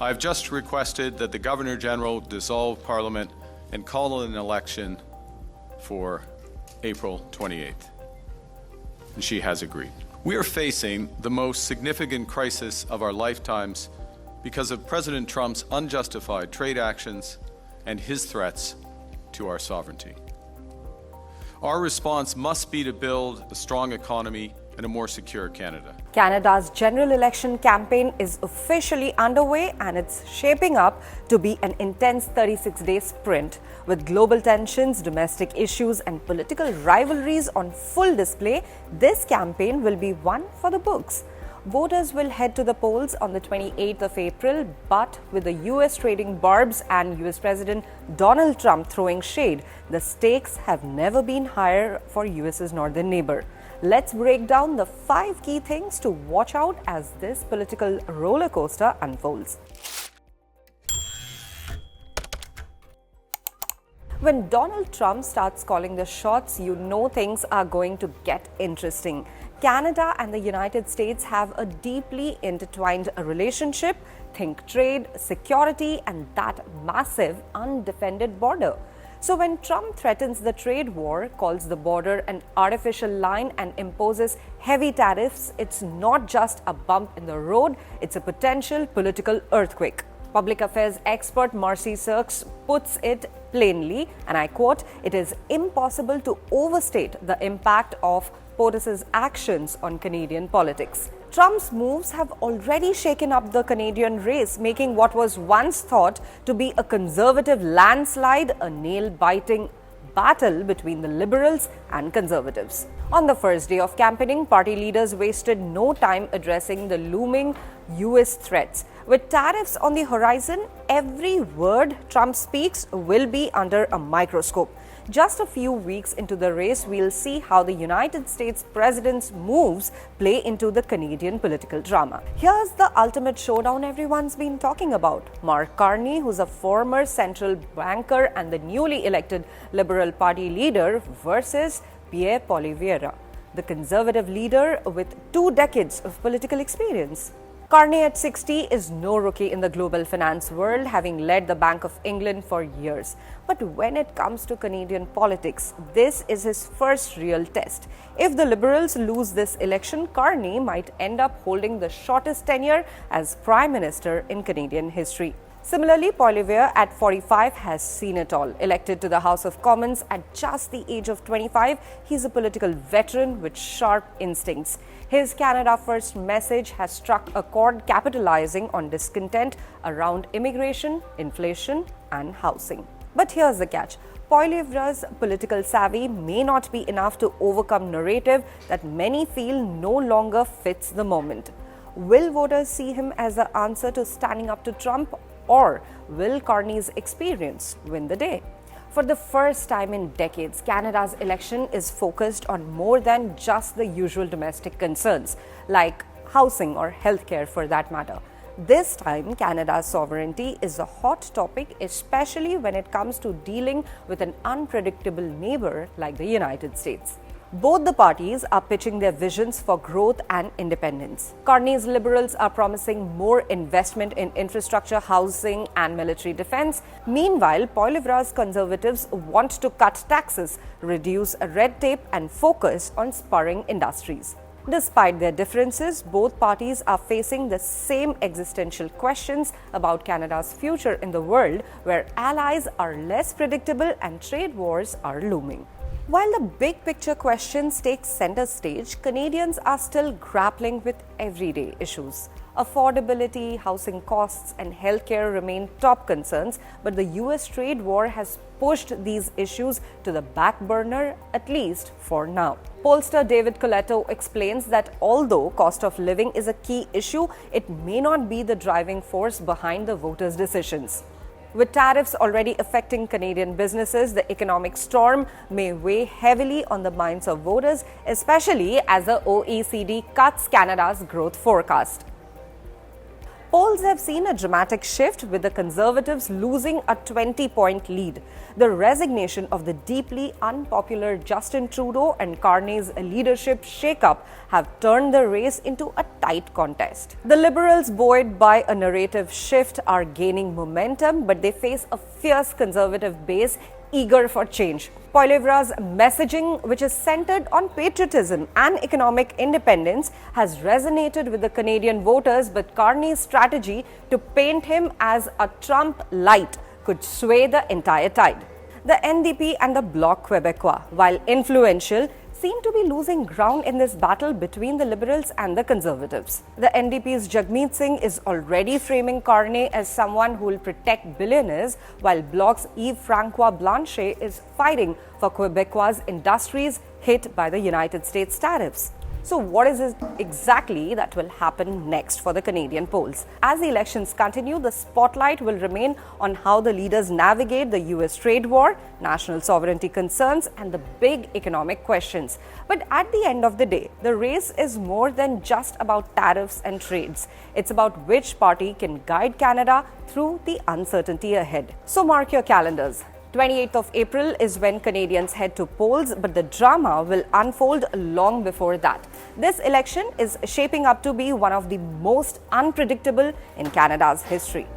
I've just requested that the Governor-General dissolve Parliament and call an election for April 28th. And she has agreed. We are facing the most significant crisis of our lifetimes because of President Trump's unjustified trade actions and his threats to our sovereignty. Our response must be to build a strong economy and a more secure Canada. Canada's general election campaign is officially underway, and it's shaping up to be an intense 36-day sprint. With global tensions, domestic issues, and political rivalries on full display, this campaign will be one for the books. Voters will head to the polls on the 28th of April, but with the US trading barbs and US President Donald Trump throwing shade, the stakes have never been higher for US's northern neighbor. Let's break down the 5 key things to watch out as this political roller coaster unfolds. When Donald Trump starts calling the shots, you know things are going to get interesting. Canada and the United States have a deeply intertwined relationship. Think trade, security, and that massive undefended border. So when Trump threatens the trade war, calls the border an artificial line, and imposes heavy tariffs, it's not just a bump in the road, it's a potential political earthquake. Public affairs expert Marcy Serks puts it plainly, and I quote, "It is impossible to overstate the impact of POTUS's actions on Canadian politics." Trump's moves have already shaken up the Canadian race, making what was once thought to be a conservative landslide a nail-biting battle between the Liberals and Conservatives. On the first day of campaigning, party leaders wasted no time addressing the looming US threats. With tariffs on the horizon, every word Trump speaks will be under a microscope. Just a few weeks into the race, we'll see how the United States president's moves play into the Canadian political drama. Here's the ultimate showdown everyone's been talking about. Mark Carney, who's a former central banker and the newly elected Liberal Party leader, versus Pierre Poilievre, the conservative leader with 2 decades of political experience. Carney at 60 is no rookie in the global finance world, having led the Bank of England for years. But when it comes to Canadian politics, this is his first real test. If the Liberals lose this election, Carney might end up holding the shortest tenure as Prime Minister in Canadian history. Similarly, Poilievre at 45 has seen it all. Elected to the House of Commons at just the age of 25, he's a political veteran with sharp instincts. His Canada First message has struck a chord, capitalizing on discontent around immigration, inflation, and housing. But here's the catch. Poilievre's political savvy may not be enough to overcome narrative that many feel no longer fits the moment. Will voters see him as the answer to standing up to Trump, or will Carney's experience win the day? For the first time in decades, Canada's election is focused on more than just the usual domestic concerns, like housing or healthcare for that matter. This time, Canada's sovereignty is a hot topic, especially when it comes to dealing with an unpredictable neighbor like the United States. Both the parties are pitching their visions for growth and independence. Carney's Liberals are promising more investment in infrastructure, housing, and military defense. Meanwhile, Poilievre's Conservatives want to cut taxes, reduce red tape, and focus on spurring industries. Despite their differences, both parties are facing the same existential questions about Canada's future in the world, where allies are less predictable and trade wars are looming. While the big picture questions take center stage, Canadians are still grappling with everyday issues. Affordability, housing costs, and healthcare remain top concerns, but the US trade war has pushed these issues to the back burner, at least for now. Pollster David Coletto explains that although cost of living is a key issue, it may not be the driving force behind the voters' decisions. With tariffs already affecting Canadian businesses, the economic storm may weigh heavily on the minds of voters, especially as the OECD cuts Canada's growth forecast. Polls have seen a dramatic shift, with the Conservatives losing a 20-point lead. The resignation of the deeply unpopular Justin Trudeau and Carney's leadership shake-up have turned the race into a tight contest. The Liberals, buoyed by a narrative shift, are gaining momentum, but they face a fierce Conservative base eager for change. Poilievre's messaging, which is centered on patriotism and economic independence, has resonated with the Canadian voters, but Carney's strategy to paint him as a Trump light could sway the entire tide. The NDP and the Bloc Québécois, while influential, seem to be losing ground in this battle between the Liberals and the Conservatives. The NDP's Jagmeet Singh is already framing Carney as someone who will protect billionaires, while Bloc's Yves-François Blanchet is fighting for Québécois' industries hit by the United States tariffs. So what is it exactly that will happen next for the Canadian polls? As the elections continue, the spotlight will remain on how the leaders navigate the US trade war, national sovereignty concerns, and the big economic questions. But at the end of the day, the race is more than just about tariffs and trades. It's about which party can guide Canada through the uncertainty ahead. So mark your calendars. 28th of April is when Canadians head to polls, but the drama will unfold long before that. This election is shaping up to be one of the most unpredictable in Canada's history.